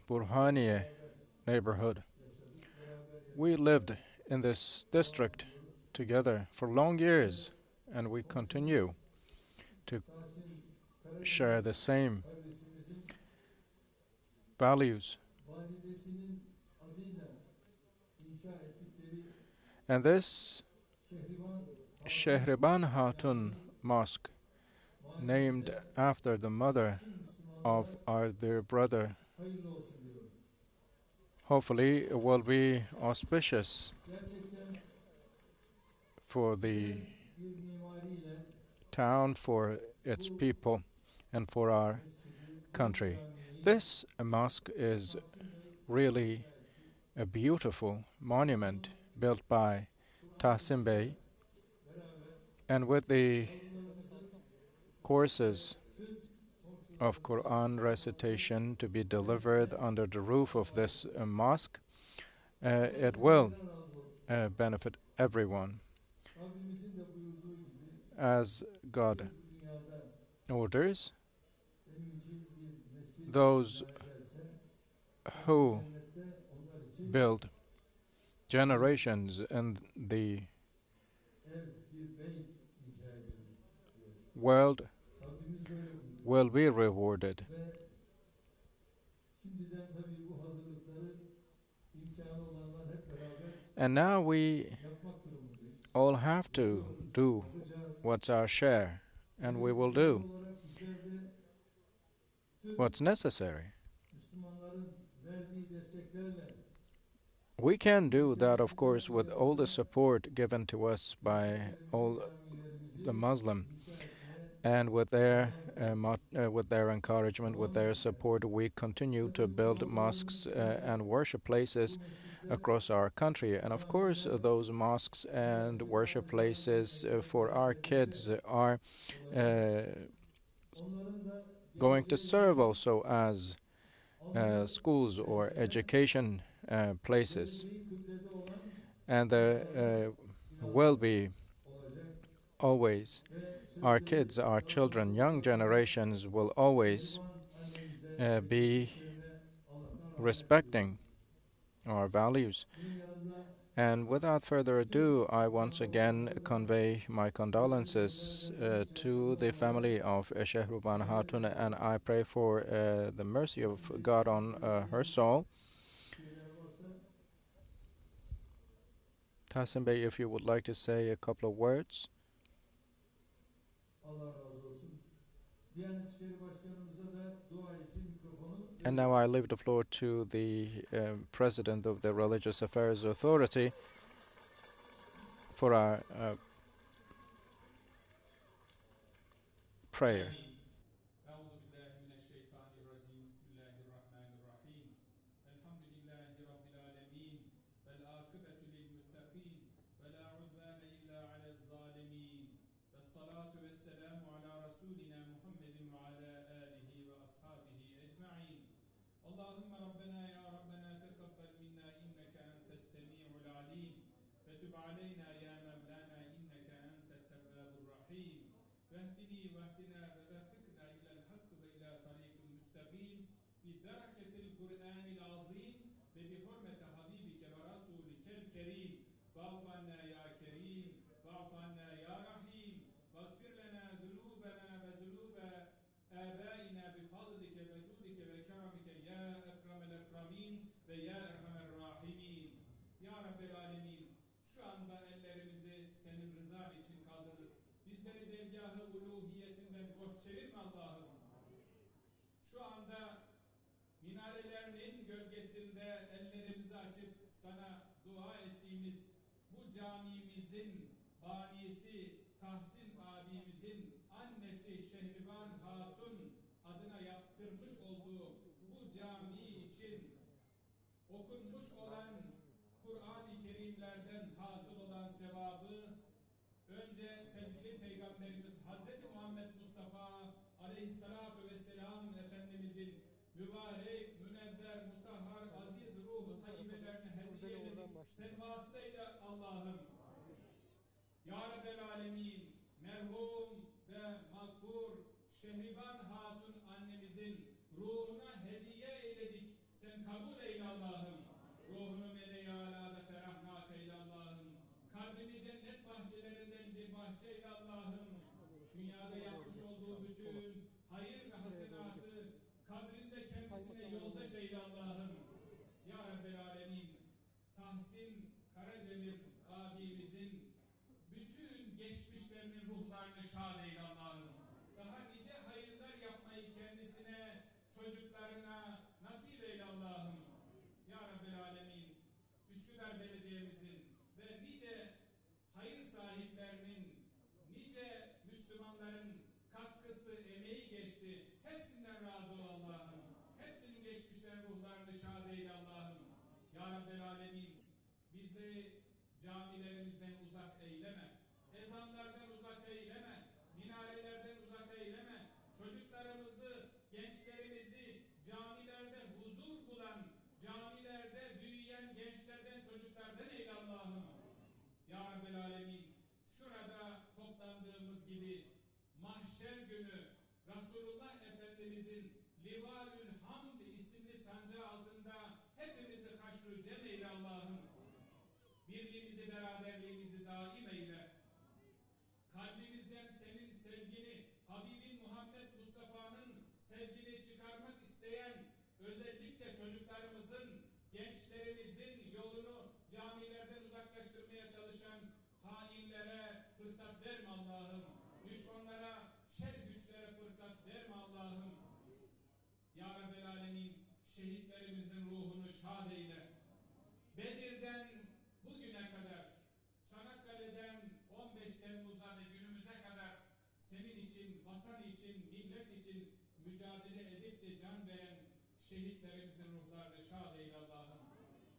Burhaniye neighborhood. We lived in this district together for long years, and we continue to share the same values. And this Shehriban Hatun Mosque, named after the mother of our dear brother, hopefully it will be auspicious for the town, for its people, and for our country. This mosque is really a beautiful monument built by Tahsin Bey, and with the courses of Quran recitation to be delivered under the roof of this mosque, it will benefit everyone. As God orders, those who build generations in the world will be rewarded. And now we all have to do what's our share, and we will do what's necessary. We can do that, of course, with all the support given to us by all the Muslim, and with their encouragement, with their support, we continue to build mosques and worship places across our country. And of course, those mosques and worship places for our kids are going to serve also as schools or education places. And there will be always our kids, our children, young generations will always be respecting our values. And without further ado, I once again convey my condolences to the family of Shehriban Hatun, and I pray for the mercy of God on her soul. Tahsin Bey, if you would like to say a couple of words. And now I leave the floor to the President of the Religious Affairs Authority for our prayer. اللهم ربنا يا ربنا تقبل منا إنك أنت السميع العليم وتب علينا يا مولانا إنك أنت التواب الرحيم واهدني واهدنا ووفقنا إلى الحق وإلى طريق مستقيم ببركة القرآن العظيم وبحرمة حبيبك ورسولك الكريم واعف عنا يا كريم واعف عنا يا رحيم واغفر لنا ذنوبنا وذنوب آبائنا بفضلك وجودك وكرمك يا أكرم الأكرمين ve ya erhamer rahimin. Ya Rabbel Alemin, şu anda ellerimizi senin rızan için kaldırdık. Bizleri dergâh-ı uluhiyetinden boş çevirme Allah'ım. Şu anda minarelerinin gölgesinde ellerimizi açıp sana dua ettiğimiz bu camimizin banisi Tahsin abimizin annesi Şehriban Hatun adına yaptırmış olduğu bu cami için okunmuş olan Kur'an-ı Kerimlerden hasıl olan sevabı önce sevgili Peygamberimiz Hazreti Muhammed Mustafa Aleyhissalatu Vesselam Efendimizin mübarek, münevver, mutahhar, aziz ruhu tayyibelerini hediye edip sen vasıtayla Allah'ım Ya Rabbel Alemin merhum ve mağfur Şehriban Hatun annemizin ruhuna hediye eylediği Allah'ım. Ruhunu meleği alâda ferahnak eyle Allah'ım. Kadrini cennet bahçelerinden bir bahçe eyle Allah'ım. Dünyada yapmış olduğu bütün hayır ve hasenatı kabrinde kendisine yoldaş eyle Allah'ım. Ya Rabbel Alemin, Tahsin Karademir abimizin bütün geçmişlerinin ruhlarını şad eyle Allah'ım. Daha nice hayırlar yapmayı kendisine, çocuklarına nasip eyle Allah'ım. Ya Rabbel Alemin, Üsküdar Belediye'mizin ve nice hayır sahiplerinin, nice Müslümanların katkısı, emeği geçti. Hepsinden razı ol Allah'ım. Hepsinin geçmişlerin ruhlarını şad eyle Allah'ım. Ya Rabbel Alemin, bizleri camilerimizden uzak eyleme. Ezanlardan uzak eyleme. Minarelerden uzak eyleme. Çocuklarımızı, gençlerimizi camilerde huzur bulan, camilerde büyüyen gençlerden, çocuklardan eyle Allah'ım. Ya Rabbel Alemin, şurada toplandığımız gibi mahşer günü Resulullah Efendimizin Livalül Hamd isimli sancağı altında hepimizi haşr-ı cem eyle Allah'ım. Birliğimizi, beraberliğimizi daim eyle. Kalbimizden senin sevgini, Habibin Muhammed Mustafa'nın sevgini çıkarmak isteyen, özellikle çocuklarımızın, gençlerimizin yolunu camilerden uzaklaştırmaya çalışan hainlere fırsat verme Allah'ım. Düşmanlara, şer güçlere fırsat verme Allah'ım. Ya Rabbel Alemin, şehitlerimizin ruhunu şad eyle. Bedir'den bugüne kadar, Çanakkale'den 15 Temmuz'a ve günümüze kadar senin için, vatan için, millet için mücadele edip de can veren şehitlerimizin ruhlarını şad eyle Allah'ım.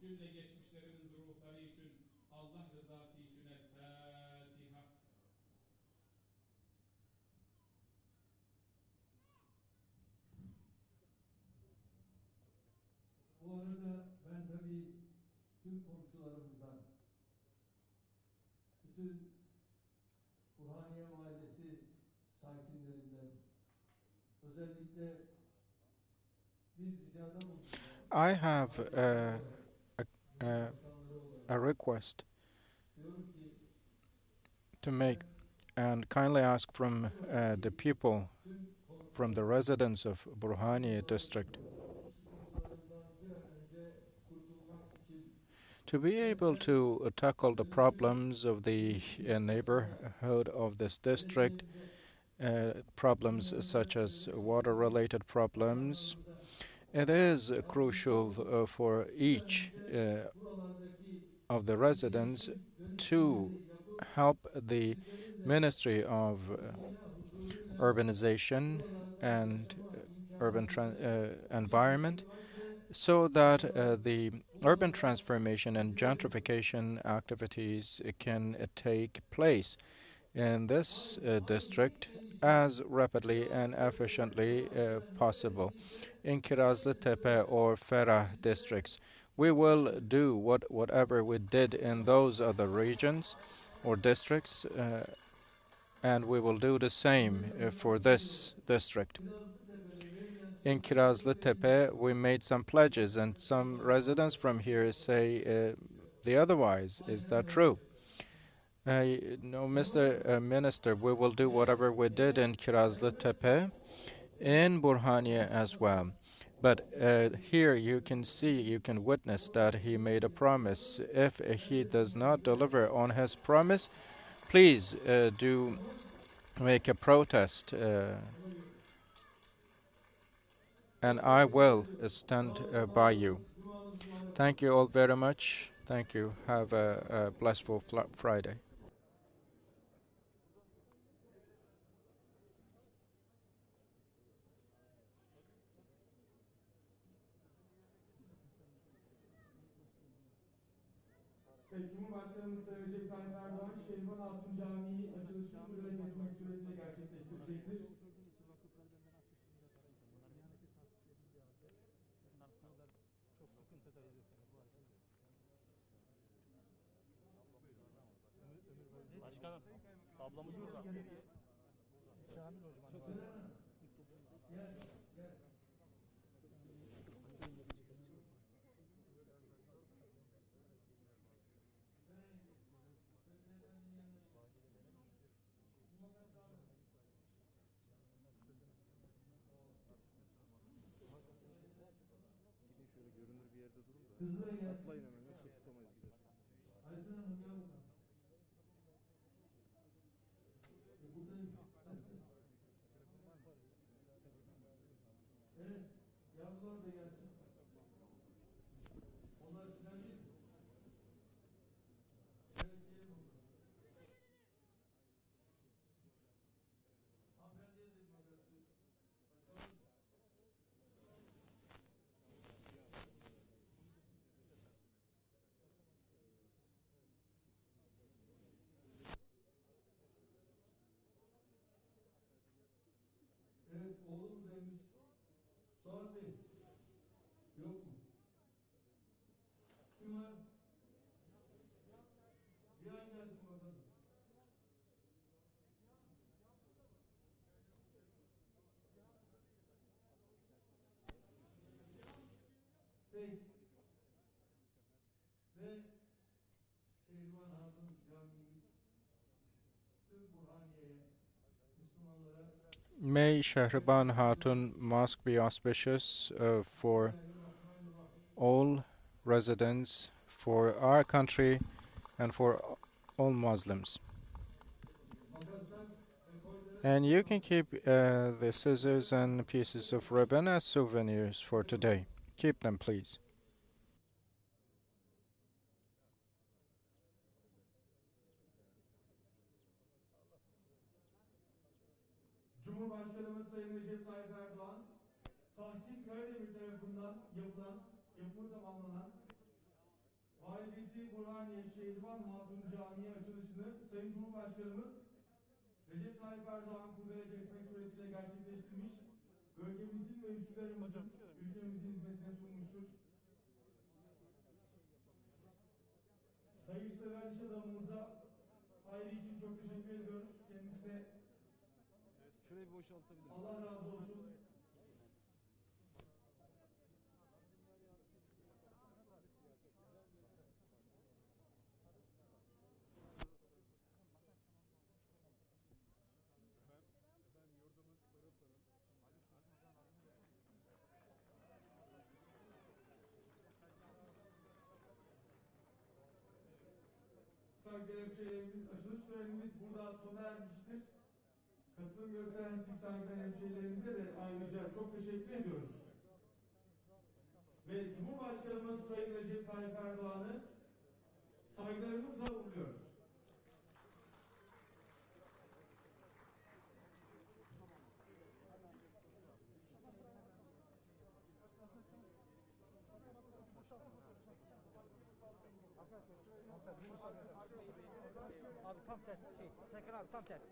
Cümle geçmişlerimizin ruhları için, Allah rızası için El Fatiha. Bu arada ben tabii tüm komşularımızdan, bütün Burhaniye Mahallesi sakinlerinden, özellikle bir ricada bulunacağım. I have a request to make and kindly ask from the people, from the residents of Burhaniye district, to be able to tackle the problems of the neighborhood of this district, problems such as water-related problems. It is crucial for each of the residents to help the Ministry of Urbanization and Urban Environment so that the urban transformation and gentrification activities can take place in this district as rapidly and efficiently possible. In Kirazlı Tepe or Ferah districts, we will do whatever we did in those other regions or districts, and we will do the same for this district. In Kirazlı Tepe, we made some pledges, and some residents from here say the otherwise. Is that true? No, Mr. Minister, we will do whatever we did in Kirazlı Tepe, in Burhaniye as well. But here you can see, you can witness that he made a promise. If he does not deliver on his promise, please do make a protest, and I will stand by you. Thank you all very much. Thank you. Have a blissful Friday. Evet, Cumhurbaşkanımız Sayın Recep Tayyip Erdoğan, Şehriban Hatun Camii açılışını burada kesmek suretiyle gerçekleştirecektir. Başkanım, tablamız burada. Kamil hocam. Hızlı da gelsin. Ayşen Hanım gel bakalım. Buradayım. Evet. Yavrular da gelsin. Onlar sizden değil mi? Evet, gelin bakalım. Hanımefendiye de bir makas verin. Bakalım. Evet, oğlum demiş. Suat Bey. Yok mu? Kim var? Cihan gelsin bakalım. Peki. Ve Şehriban Hatun Camimiz tüm Burhaniye'ye, Müslümanlara May Shahriban Hatun Mosque be auspicious for all residents, for our country, and for all Muslims. makaslar ve koyları And you can keep the scissors and pieces of ribbon as souvenirs for today. Keep them, please. Cumhurbaşkanımız Sayın Recep Tayyip Erdoğan, Tahsin Karademir tarafından yapımı tamamlanan Validesi Burhaniye Şehriban Hatun Camii açılışını Sayın Cumhurbaşkanımız Recep Tayyip Erdoğan kurdele kesmek suretiyle gerçekleştirmiş, bölgemizin ve üslerimizin ülkemizin hizmetine sunmuştur. Hayırsever iş adamımıza hayrı için çok teşekkür ediyoruz. Kendisine Allah razı olsun. Saygıdeğer hemşehrilerimiz, açılış törenimiz burada sona ermiştir. Katılım gösteren siz saygıdeğer hemşehrilerimize de ayrıca çok teşekkür ediyoruz. Ve Cumhurbaşkanımız Sayın Recep Tayyip Erdoğan'ı saygılarımızla uğurluyoruz. Abi tam tersi Serkan abi tam tersi.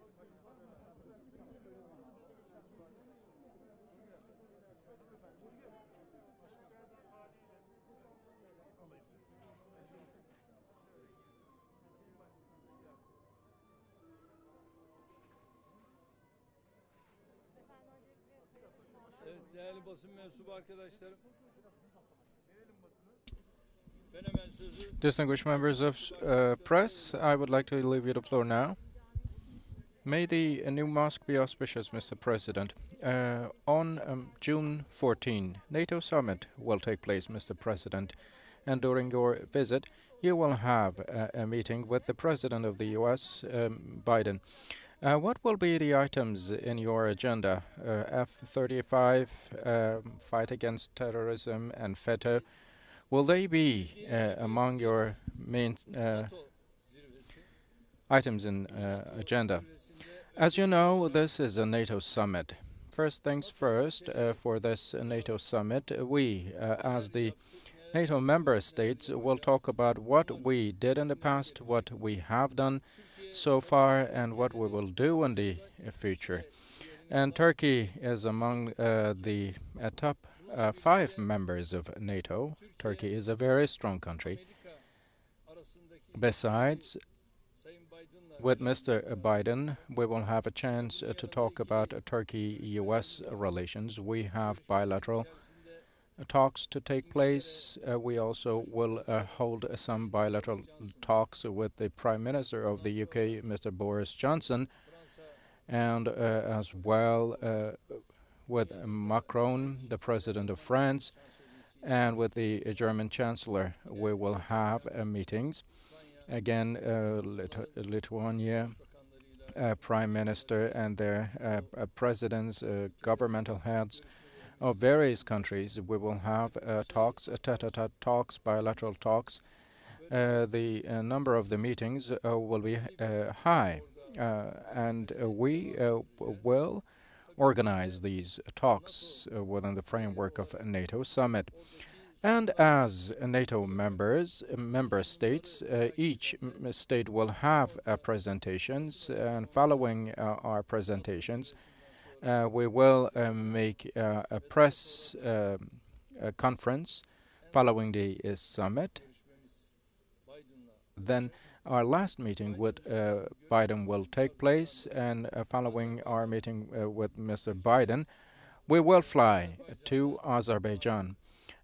Evet, değerli basın mensubu arkadaşlarım. Ben hemen sözü Distinguished members of press, I would like to leave you the floor now. May the new mosque be auspicious, Mr. President. On June 14, NATO summit will take place, Mr. President, and during your visit, you will have a meeting with the President of the U.S., Biden. What will be the items in your agenda? F-35, fight against terrorism, and FETÖ. Will they be among your main NATO zirvesi. items in agenda? As you know, this is a NATO summit. First things first, for this NATO summit, we, as the NATO member states, will talk about what we did in the past, what we have done so far, and what we will do in the future. And Turkey is among the top 5 members of NATO. Turkey is a very strong country. Amerika arasındaki Besides, Sayın Biden'la with Mr. Biden, we will have a chance to talk about Turkey-US relations. We have bilateral içerisinde talks to take place. We also will hold some bilateral talks with the Prime Minister of the UK, Mr. Boris Johnson, Fransa, and as well with Macron, the President of France, and with the German Chancellor. We will have meetings. Again, Lithuania, Prime Minister and their presidents, governmental heads of various countries. We will have talks, tete-a-tete talks, bilateral talks. The number of the meetings will be high, and we will organize these talks within the framework of a NATO summit. And as NATO member states, each state will have presentations, and following our presentations, we will make a press conference following the summit. Then our last meeting with Biden will take place, and following our meeting with Mr. Biden, we will fly to Azerbaijan.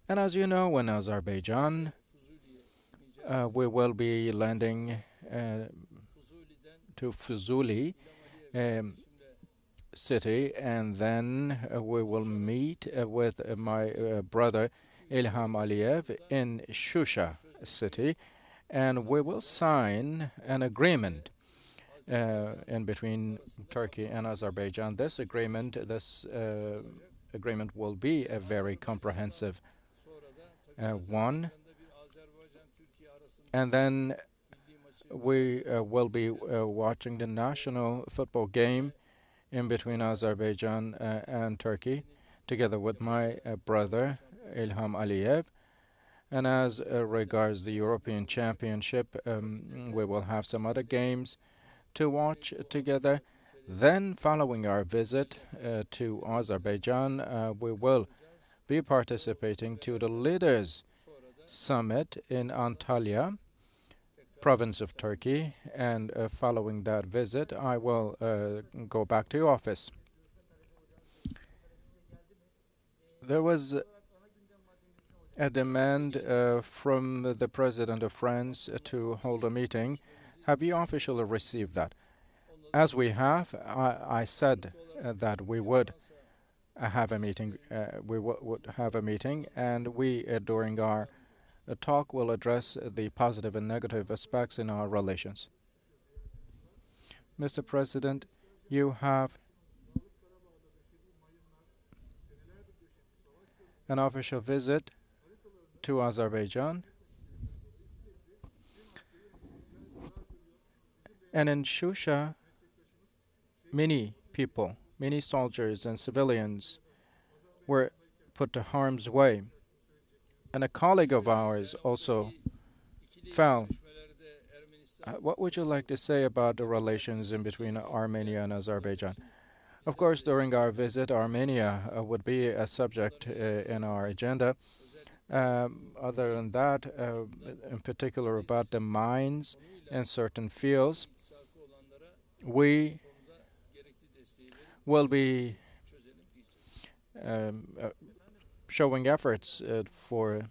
And as you know, in Azerbaijan, we will be landing to Fuzuli city, and then we will meet with my brother Ilham Aliyev in Shusha city, and we will sign an agreement in between Turkey and Azerbaijan. This agreement will be a very comprehensive one, and then we will be watching the national football game in between Azerbaijan and Turkey, together with my brother Ilham Aliyev. And as regards the European Championship, we will have some other games to watch together. Then, following our visit to Azerbaijan, we will be participating to the Leaders Summit in Antalya, province of Turkey, and following that visit, I will go back to office. There was a demand from the President of France to hold a meeting. Have you officially received that? As we have, I said that we would have a meeting. We would have a meeting, and we, during our talk, will address the positive and negative aspects in our relations. Mr. President, you have an official visit to Azerbaijan, and in Shusha, many people, many soldiers and civilians were put to harm's way. And a colleague of ours also fell. What would you like to say about the relations in between Armenia and Azerbaijan? Of course, during our visit, Armenia would be a subject in our agenda. Other than that, in particular about the mines in certain fields, we will be showing efforts for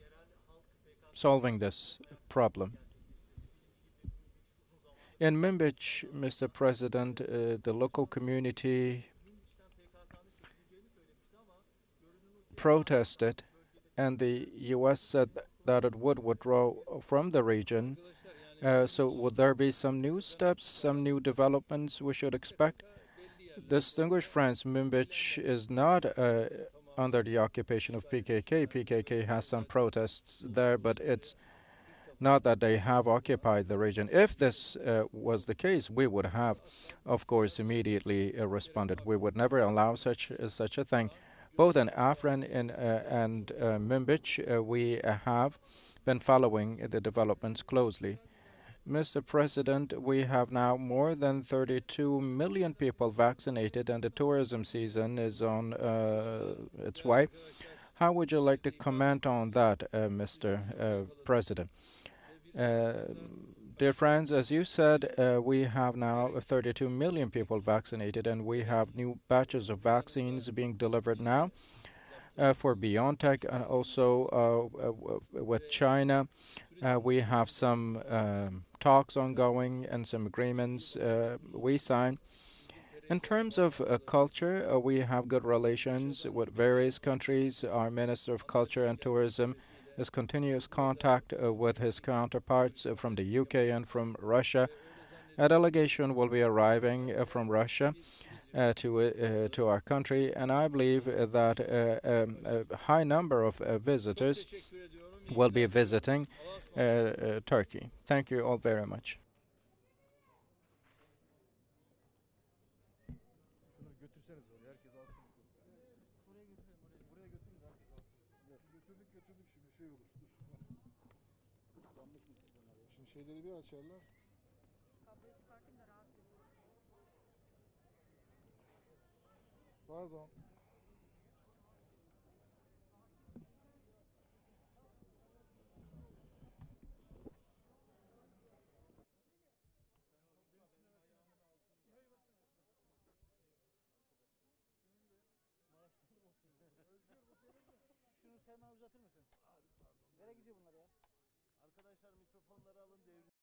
solving this problem. In Manbij, Mr. President, the local community protested, and the U.S. said that it would withdraw from the region. So would there be some new steps, some new developments we should expect? Distinguished friends, Manbij is not under the occupation of PKK. PKK has some protests there, but it's not that they have occupied the region. If this was the case, we would have, of course, immediately responded. We would never allow such a thing. Both in Afrin and Manbij, we have been following the developments closely. Mr. President, we have now more than 32 million people vaccinated, and the tourism season is on its way. How would you like to comment on that, Mr. President? Dear friends, as you said, we have now 32 million people vaccinated, and we have new batches of vaccines being delivered now for BioNTech, and also with China. We have some talks ongoing and some agreements we signed. In terms of culture, we have good relations with various countries. Our Minister of Culture and Tourism is continuous contact with his counterparts from the UK and from Russia. A delegation will be arriving from Russia to our country, and I believe that a high number of visitors Teşekkür ediyorum. İyi will be günler. visiting Allah'a ısmarladık. Turkey. Thank you all very much. Şimdi şeyleri bir açarlar. Pardon. Şunu sen bana uzatır mısın? Nereye gidiyor bunlar ya? Arkadaşlar mikrofonları alın, devrin.